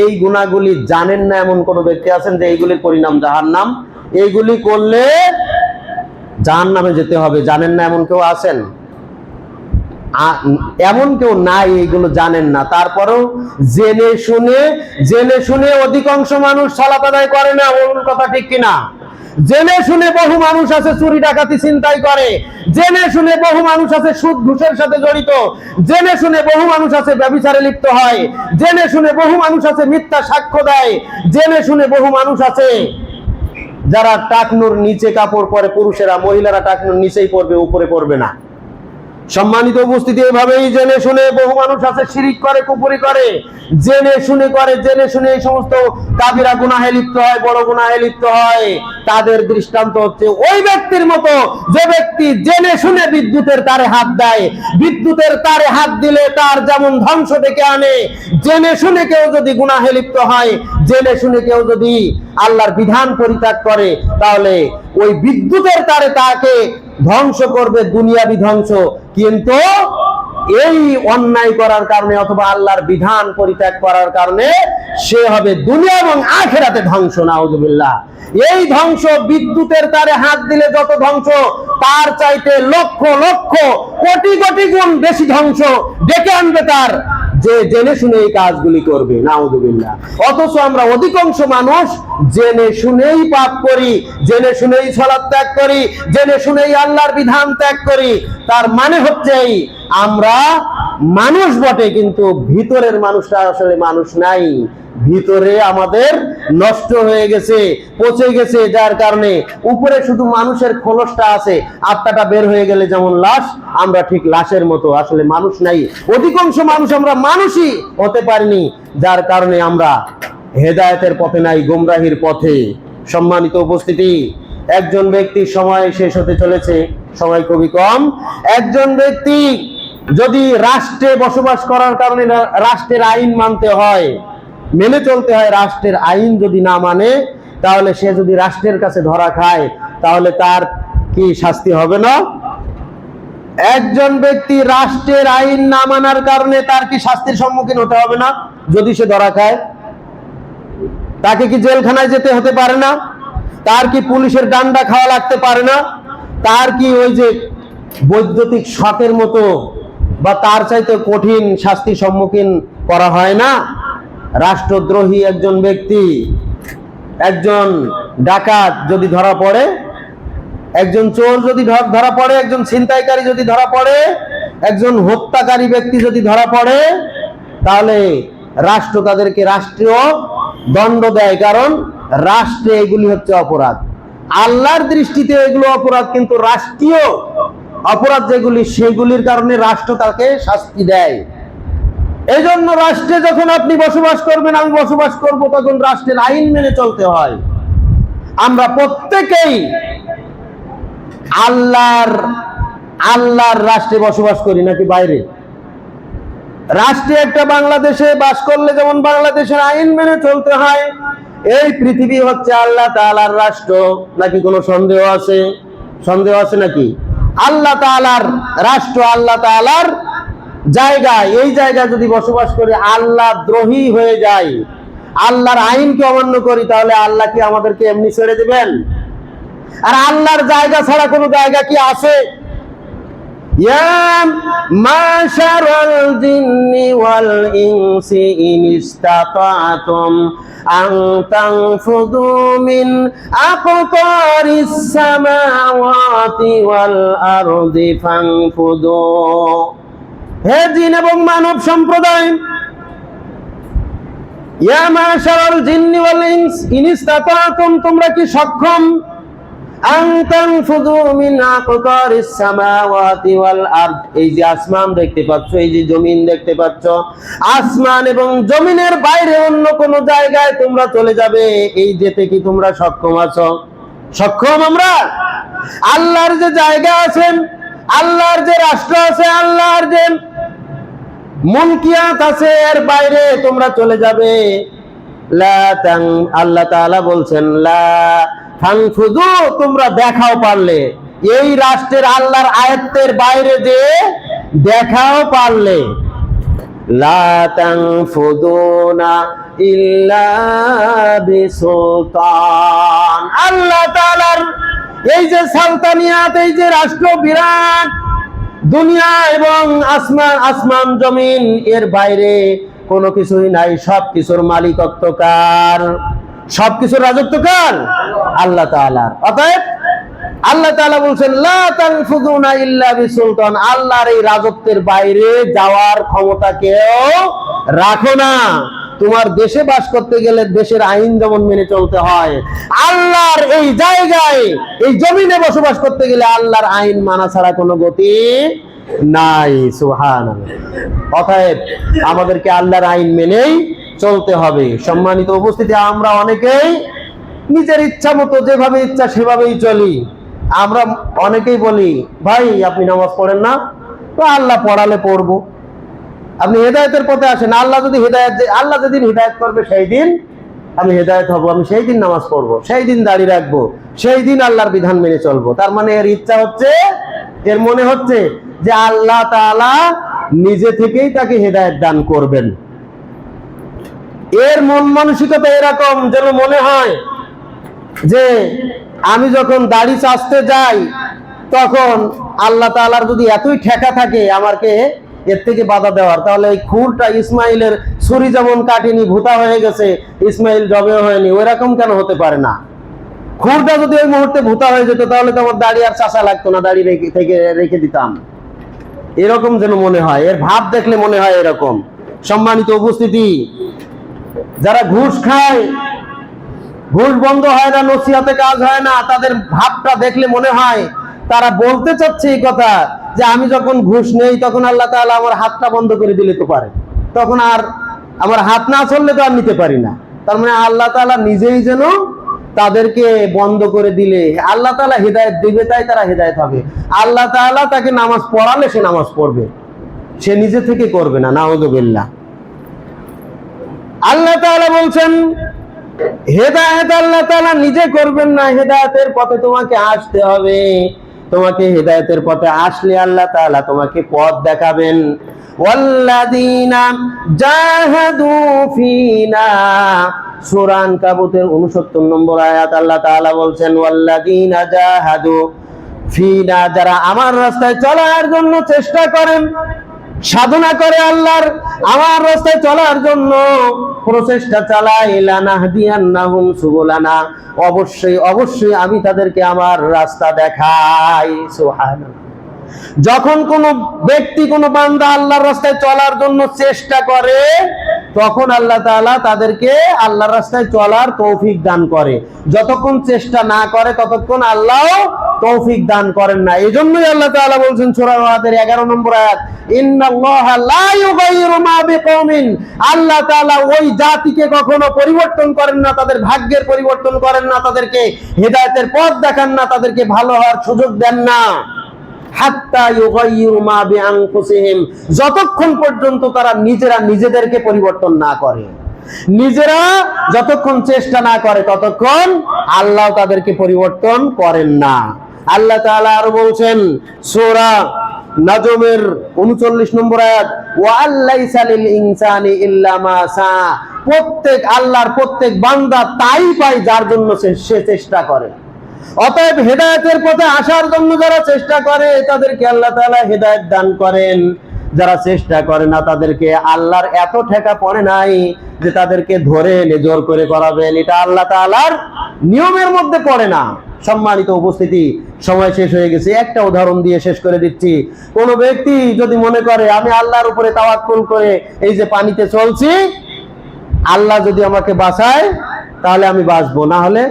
এই গুনাহগুলি জানেন না এমন কোন ব্যক্তি আছেন যে এইগুলির পরিণাম জাহান্নাম? এইগুলি করলে জাহান্নামে যেতে হবে, জানেন না এমন কেউ আছেন? এমন কেউ নাই এইগুলো জানেন না, তারপরেও জেনে শুনে অধিকাংশ মানুষ সালাত আদায় করে না। বলুন কথা ঠিক কিনা? জেনে শুনে বহু মানুষ আছে চুরি, ডাকাতি, ছিনতাই করে। জেনে শুনে বহু মানুষ আছে সুদ, ঘুষের সাথে জড়িত। জেনে শুনে বহু মানুষ আছে ব্যভিচারে লিপ্ত হয়। জেনে শুনে বহু মানুষ আছে মিথ্যা সাক্ষ্য দেয়। জেনে শুনে বহু মানুষ আছে যারা টাকনুর নিচে কাপড় পরে, পুরুষেরা, মহিলারা টাকনুর নিচেই পরবে, উপরে পরবে না। সম্মানিত উপস্থিতি, এভাবেই জেনে শুনে বহু মানুষ আছে শিরিক করে, কুফরি করে, জেনে শুনে এই সমস্ত কাবিরা গুনাহে লিপ্ত হয়, বড় গুনাহে লিপ্ত হয়। তাদের দৃষ্টান্ত হচ্ছে ওই ব্যক্তির মতো যে ব্যক্তি জেনে শুনে বিদ্যুতের তারে হাত দেয়। বিদ্যুতের তারে হাত দিলে তার যেমন ধ্বংস ডেকে আনে, জেনে শুনে কেউ যদি গুনাহে লিপ্ত হয়, জেনে শুনে কেউ যদি আল্লাহর বিধান পরিত্যাগ করে, তাহলে ওই বিদ্যুতের তারে তাকে ধ্বংস করবে, দুনিয়াবি ধ্বংস। কিন্তু এই অন্যায় করার কারণে অথবা আল্লাহর বিধান পরিত্যাগ করার কারণে সে হবে দুনিয়া এবং আখিরাতে ধ্বংস। নাউযুবিল্লাহ। এই ধ্বংস বিদ্যুতের তারে হাত দিলে যত ধ্বংস, তার চাইতে লক্ষ লক্ষ কোটি কোটি গুণ বেশি ধ্বংস ডেকে আনবে তার, যে জেনে শুনে এই কাজগুলি করবে। নাউযুবিল্লাহ। অথচ আমরা অধিকাংশ মানুষ জেনে শুনেই পাপ করি, জেনে শুনেই সালাত ত্যাগ করি, জেনে শুনেই আল্লাহর বিধান ত্যাগ করি। তার মানে হচ্ছে আমরা মানুষ বটে, কিন্তু ভিতরের মানুষটা আসলে মানুষ নাই। ভিতরে আমাদের নষ্ট হয়ে গেছে, পচে গেছে, যার কারণে উপরে শুধু মানুষের খোলসটা আছে, আত্মাটা বের হয়ে গেলে যেমন লাশ, আমরা ঠিক লাশের মতো, আসলে মানুষ নাই। অধিকাংশ মানুষ আমরা মানুষই হতে পারিনি, যার কারণে আমরা হেদায়েতের পথে নাই, গোমরাহির পথে। সম্মানিত উপস্থিতি, একজন ব্যক্তি, সময় শেষ হতে চলেছে, সময় খুবই কম। একজন ব্যক্তি যদি রাষ্ট্রে বসবাস করার কারণে রাষ্ট্রের আইন মানতে হয়, মেনে চলতে হয়, রাষ্ট্রের আইন যদি না মানে, তাহলে সে যদি রাষ্ট্রের কাছে ধরা খায়, তাহলে তার কি শাস্তি হবে না? একজন ব্যক্তি রাষ্ট্রের আইন না মানার কারণে তার কি শাস্তির সম্মুখীন হতে হবে না? যদি সে ধরা খায়, তাকে কি জেলখানায় যেতে হতে পারে না? তার কি পুলিশের ডান্ডা খাওয়া লাগতে পারে না? তার কি ওই যে বৈদ্যুতিক শকের মতো বা তার চাইতে কঠিন শাস্তির সম্মুখীন করা হয় না? রাষ্ট্রদ্রোহী একজন ব্যক্তি, একজন ডাকাত যদি ধরা পড়ে, একজন চোর যদি ধরা পড়ে, একজন ছিনতাইকারী যদি ধরা পড়ে, একজন হত্যাকারী ব্যক্তি যদি ধরা পড়ে, তাহলে রাষ্ট্র তাদেরকে রাষ্ট্রীয় দণ্ড দেয়, কারণ রাষ্ট্রে এগুলি হচ্ছে অপরাধ। আল্লাহর দৃষ্টিতে এগুলো অপরাধ, কিন্তু রাষ্ট্রীয় অপরাধ যেগুলি, সেগুলির কারণে রাষ্ট্র তাকে শাস্তি দেয়। এই জন্য রাষ্ট্রে যখন আপনি বসবাস করবেন, আমি বসবাস করব, তখন রাষ্ট্রের আইন মেনে চলতে হয়। আমরা প্রত্যেকেই আল্লাহর রাষ্ট্রে বসবাস করি নাকি বাইরে? রাষ্ট্রে একটা বাংলাদেশে বাস করলে যেমন বাংলাদেশের আইন মেনে চলতে হয়, এই পৃথিবী হচ্ছে আল্লাহ তাআলার রাষ্ট্র। নাকি কোনো সন্দেহ আছে? সন্দেহ আছে নাকি? আল্লাহ তাআলার রাষ্ট্র, আল্লাহ তাআলার জায়গা, এই জায়গায় যদি বসবাস করে আল্লাহ দ্রোহী হয়ে যায়, আল্লাহর আইনকে অমান্য করি, তাহলে আল্লাহ কি আমাদেরকে এমনি ছেড়ে দিবেন? আর আল্লাহর জায়গা ছাড়া কোনো জায়গা কি আছে? ইয়া মাশারাল জিন্নি ওয়াল ইনসি ইন ইসতাতাতুম আন তানফুদু মিন আকতারিস সামাওয়াতি ওয়াল আরদি ফানফুদু। হে জিন এবং মানব সম্প্রদায়, ইয়া মাশারাল জিন্নি ওয়াল ইনস ইন ইসতাতাতুম, তোমরা কি সক্ষম আন তানফুদু মিন আকতারিস সামাওয়াতি ওয়াল আরদ, এই যে আসমান দেখতে পাচ্ছ, এই যে জমিন দেখতে পাচ্ছ, আসমান এবং জমিনের বাইরে অন্য কোন জায়গায় তোমরা চলে যাবে, এই যেতে কি তোমরা সক্ষম আছো? সক্ষম আমরা? আল্লাহর যে জায়গা আছে, আল্লাহর যে রাষ্ট্র আছে, আল্লাহর যে মুলকিয়াত আছে, এর বাইরে তোমরা চলে যাবে? লা তাং, আল্লাহ তাআলা বলছেন লা ফানফুদু, তোমরা দেখাও পারলে, এই রাষ্ট্রের আল্লাহর আয়াতের বাইরে যে দেখাও পারলে, লা তানফুদুনা ইল্লা বিসুলতান, আল্লাহ তাআলার এই যে সালতানিয়াত, এই যে রাষ্ট্র বিরাট দুনিয়া এবং আসমান, আসমান জমিন, এর বাইরে কোনো কিছুই নাই, সবকিছুর মালিকত্ব কার? সবকিছুর রাজত্ব কার? আল্লাহ তাআলার। অতএব আল্লাহ তাআলা বলছেন লা তানফুদুনা ইল্লা বিসুলতান, আল্লাহর এই রাজত্বের বাইরে যাওয়ার ক্ষমতা কেউ রাখো না। তোমার দেশে বাস করতে গেলে দেশের আইন যেমন মেনে চলতে হয়, আল্লাহর এই জায়গায়, এই জমিনে বসবাস করতে গেলে আল্লাহর আইন মানা ছাড়া কোনো গতি নাই। সুবহানাল্লাহ। অতএব আমাদেরকে আল্লাহর আইন মেনেই চলতে হবে। সম্মানিত উপস্থিতি, আমরা অনেকেই নিজের ইচ্ছা মতো যেভাবে ইচ্ছা সেভাবেই চলি। আমরা অনেকেই বলি, ভাই আপনি নামাজ পড়েন না? তো আল্লাহ পড়ালে পড়বো। আপনি হেদায়েতের পথে আসেন, আল্লাহ যদি হেদায়েত, আল্লাহ যেদিন হেদায়েত করবে সেই দিন আমি হেদায়েত হব, আমি সেই দিন নামাজ পড়বো, সেই দিন দাড়ি রাখবো, সেই দিন আল্লাহর বিধান মেনে চলবো। তার মানে এর ইচ্ছা হচ্ছে, এর মনে হচ্ছে যে আল্লাহ তাআলা নিজে থেকেই তাকে হেদায়েত দান করবেন। এর মন মানসিকতা এরকম যেন মনে হয় যে আমি যখন দাড়ি চাচতে যাই, তখন আল্লাহ তাআলার যদি এতই ঠেকা থাকে আমাকে এর থেকে বাধা দেওয়ার, তাহলে এই খুরটা ইসমাইলের ছুরি যেমন কাটেনি, ভূতা হয়ে গেছে, ইসমাইল জবেও হয়নি, ওই রকম কেন হতে পারে না? খুরটা যদি ওই মুহূর্তে ভূতা হয়ে যেত, তাহলে তো আমার দাড়ি আর চাচা লাগতো না, দাড়ি রেখে দিতাম। এরকম যেন মনে হয়, এর ভাব দেখলে মনে হয় এরকম। সম্মানিত উপস্থিতি, যারা ঘুষ খায়, ঘুষ বন্ধ হয় না, নসিহতে কাজ হয় না, তাদের ভাবটা দেখলে মনে হয় তারা বলতে চাচ্ছে এই কথা যে আমি যখন ঘুষ নেই তখন আল্লাহ তাআলা আমার হাতটা বন্ধ করে দিলে তো পারে, তখন আর আমার হাত না চললে তো আর নিতে পারি না। তার মানে আল্লাহ তাআলা নিজেই যেন তাদেরকে বন্ধ করে দিলে আল্লাহ তাআলা হেদায়েত দিবে, তাই তারা হেদায়েত হবে। আল্লাহ তাআলা তাকে নামাজ পড়ালে সে নামাজ পড়বে, সে নিজে থেকে করবে না। নাউযুবিল্লাহ। আল্লাহ তাআলা বলছেন হেদায়েত আল্লাহ তাআলা নিজে করবেন না, হেদায়েতের পথে তোমাকে আসতে হবে। তোমাকে হেদায়েতের পথে আসলে আল্লাহ তাআলা তোমাকে পথ দেখাবেন। ওয়াল্লাযীনা জাহাদু ফিনা, সূরা আনকাবুতের 69 নম্বর আয়াত, আল্লাহ তাআলা বলছেন ওয়াল্লাযীনা জাহাদু ফিনা, যারা আমার রাস্তায় চলার জন্য চেষ্টা করেন, সাধনা করে, আল্লাহর আমার রাস্তায় চলার জন্য প্রচেষ্টা চালায়, লানাহদিয়ান্নাহুম সুবুলানা, অবশ্যই অবশ্যই আমি তাদেরকে আমার রাস্তা দেখাই। সুবহানাল্লাহ। যখন কোন ব্যক্তি, কোন বান্দা আল্লাহর রাস্তায় চলার জন্য চেষ্টা করে, তখন আল্লাহ তাআলা তাদেরকে আল্লাহর রাস্তায় চলার তৌফিক দান করে। যতক্ষণ চেষ্টা না করে ততক্ষণ আল্লাহ তৌফিক দান করেন না। এজন্যই আল্লাহ তাআলা বলছেন সূরা রাদের 11 নম্বর আয়াত, ইন্নাল্লাহা লা ইউগাইয়িরু মা বিকওমিন, আল্লাহ তাআলা ওই জাতিকে কখনো পরিবর্তন করেন না, তাদের ভাগ্যের পরিবর্তন করেন না, তাদেরকে হেদায়েতের পথ দেখান না, তাদেরকে ভালো হওয়ার সুযোগ দেন না, হাত্তা ইউগাইয়িরু মা বিআনফুসিহিম, যতক্ষণ পর্যন্ত তারা নিজেরা নিজেদেরকে পরিবর্তন না করে, নিজেরা যতক্ষণ চেষ্টা না করে ততক্ষণ আল্লাহ তাদেরকে পরিবর্তন করেন না। আল্লাহ তাআলা আর বলছেন সূরা নাজমের 39 নম্বর আয়াত, ওয়া আল্লাইসা লিল ইনসানি ইল্লা মা সা, প্রত্যেক আল্লাহর প্রত্যেক বান্দা তাই পায় যার জন্য সে চেষ্টা করে। অতএব হেদায়েতের পথে আসার জন্য যারা চেষ্টা করে তাদেরকে আল্লাহ তাআলা হেদায়েত দান করেন, যারা চেষ্টা করে না তাদেরকে আল্লাহর এত ঠেকা পড়ে নাই যে তাদেরকে ধরে এনে জোর করে করাবেন, এটা আল্লাহ তাআলার নিয়মের মধ্যে পড়ে না। সম্মানিত উপস্থিতি, সময় শেষ হয়ে গেছে, একটা উদাহরণ দিয়ে শেষ করে দিচ্ছি। কোন ব্যক্তি যদি মনে করে আমি আল্লাহর উপরে তাওয়াক্কুল করে এই যে পানিতে চলছি, আল্লাহ যদি আমাকে বাঁচায় তাহলে আমি বাঁচবো, না হলে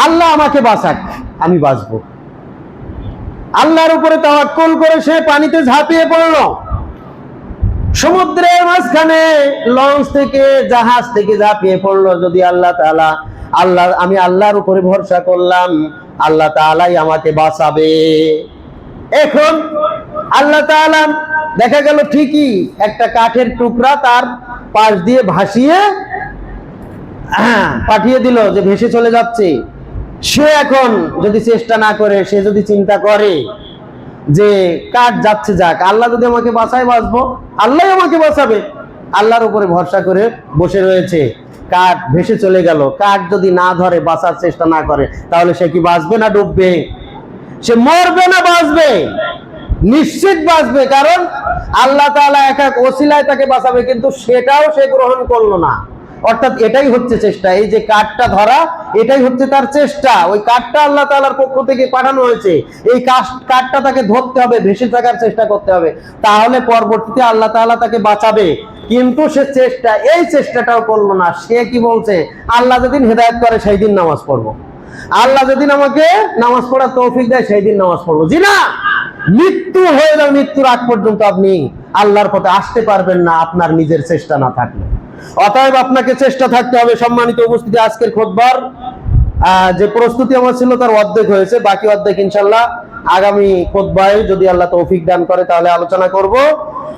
আল্লাহ আমাকে বাঁচাক আমি বাঁচবো। আল্লাহর উপরে তাওয়াক্কুল করে সে পানিতে ঝাঁপিয়ে পড়লো, সমুদ্রের মাঝখানে লঞ্চ থেকে জাহাজ থেকে ঝাঁপিয়ে পড়লো। যদি আমি আল্লাহর উপরে ভরসা করলাম, আল্লাহ তাআলাই আমাকে বাঁচাবে। এখন আল্লাহ তাআলা দেখা গেল ঠিকই একটা কাঠের টুকরা তার পাশ দিয়ে ভাসিয়ে পাঠিয়ে দিল যে ভেসে চলে যাচ্ছে। সে এখন যদি চেষ্টা না করে, সে যদি চিন্তা করে যে কাঠ যাচ্ছে যাক, আল্লাহ যদি আমাকে বাঁচায় বাঁচবো, আল্লাহ আমাকে বাঁচাবে, আল্লাহর উপরে ভরসা করে বসে রয়েছে। কাঠ ভেসে চলে গেল, কাঠ যদি না ধরে, বাঁচার চেষ্টা না করে, তাহলে সে কি বাঁচবে না ডুববে? সে মরবে না বাঁচবে? নিশ্চিত বাঁচবে, কারণ আল্লাহ তাআলা এক এক ওসিলায় তাকে বাঁচাবে, কিন্তু সেটাও সে গ্রহণ করলো না। অর্থাৎ এটাই হচ্ছে চেষ্টা, এই যে কাঠটা ধরা এটাই হচ্ছে তার চেষ্টা। ওই কাঠটা আল্লাহ তাআলার পক্ষ থেকে পাঠানো হয়েছে, এই কাঠটা তাকে ধরতে হবে, ভেসে থাকার চেষ্টা করতে হবে, তাহলে পরবর্তীতে আল্লাহ তাআলা তাকে বাঁচাবে। কিন্তু সে এই চেষ্টাটাও করলো না। সে কি বলছে, আল্লাহ যেদিন হেদায়েত করে সেই দিন নামাজ পড়বো, আল্লাহ যেদিন আমাকে নামাজ পড়ার তৌফিক দেয় সেই দিন নামাজ পড়বো। জি না, মৃত্যু হয়ে যাবে, মৃত্যুর আগ পর্যন্ত আপনি আল্লাহর পথে আসতে পারবেন না আপনার নিজের চেষ্টা না থাকলে। অতএব আপনাকে চেষ্টা থাকতে হবে। সম্মানিত উপস্থিতি, আজকের খুতবার যে প্রস্তুতি আমার ছিল তার অর্ধেক হয়েছে, বাকি অর্ধেক ইনশাআল্লাহ আগামী খুতবায় যদি আল্লাহ তৌফিক দান করে তাহলে আলোচনা করব।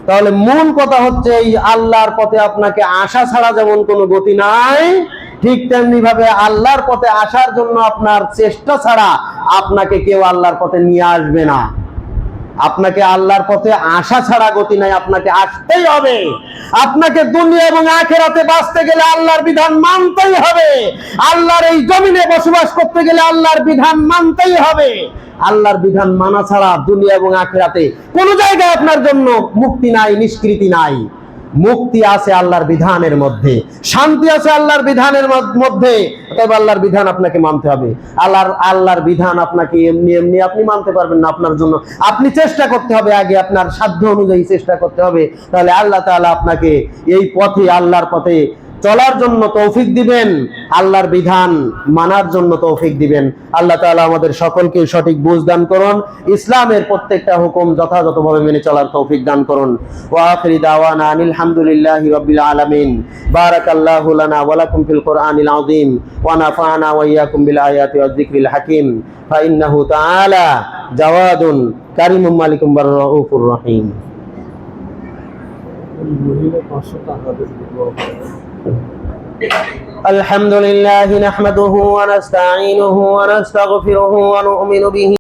তাহলে মূল কথা হচ্ছে, এই আল্লাহর পথে আপনাকে আসা ছাড়া যেমন কোনো গতি নাই, ঠিক তেমনি ভাবে আল্লাহর পথে আসার জন্য আপনার চেষ্টা ছাড়া আপনাকে কেউ আল্লাহর পথে নিয়ে আসবে না। আপনাকে আল্লাহর পথে আসা ছাড়া গতি নাই, আপনাকে আসতেই হবে। আপনাকে দুনিয়া এবং আখিরাতে বাঁচতে গেলে আল্লাহর বিধান মানতেই হবে। আল্লাহর এই জমিনে বসবাস করতে গেলে আল্লাহর বিধান মানতেই হবে। আল্লাহর বিধান মানা ছাড়া দুনিয়া এবং আখিরাতে কোন জায়গায় আপনার জন্য মুক্তি নাই, নিষ্কৃতি নাই। মুক্তি আছে আল্লাহর বিধানের মধ্যে, শান্তি আছে আল্লাহর বিধানের মধ্যে। তবে আল্লাহর বিধান আপনাকে মানতে হবে। আল্লাহর বিধান আপনাকে এমনি এমনি আপনি মানতে পারবেন না, আপনার জন্য আপনি চেষ্টা করতে হবে, আগে আপনার সাধ্য অনুযায়ী চেষ্টা করতে হবে। তাহলে আল্লাহ তাআলা আপনাকে এই পথে, আল্লাহর পথে চলার জন্য তৌফিক দিবেন, আল্লাহর বিধান মানার জন্য তৌফিক দিবেন। আল্লাহ তাআলা আমাদের সকলকে সঠিক বুঝ দান করুন, ইসলামের প্রত্যেকটা হুকুম যথাযথভাবে মেনে চলার তৌফিক দান করুন। ওয়া আখিরি দাওয়ানা আনিল হামদুলিল্লাহি রাব্বিল আলামিন। বারাকাল্লাহু লানা ওয়া লাকুম ফিল কুরআনিল আযীম ওয়া নাফা'না ওয়া ইয়্যাকুম বিল আয়াতি ওয়াজ যিকরিল হাকীম। ফা ইন্নাহু তাআলা জাওয়াদুন কারীমুম মালিকুম বার রাউফুর রহিম। الحمد لله نحمده ونستعينه ونستغفره ونؤمن به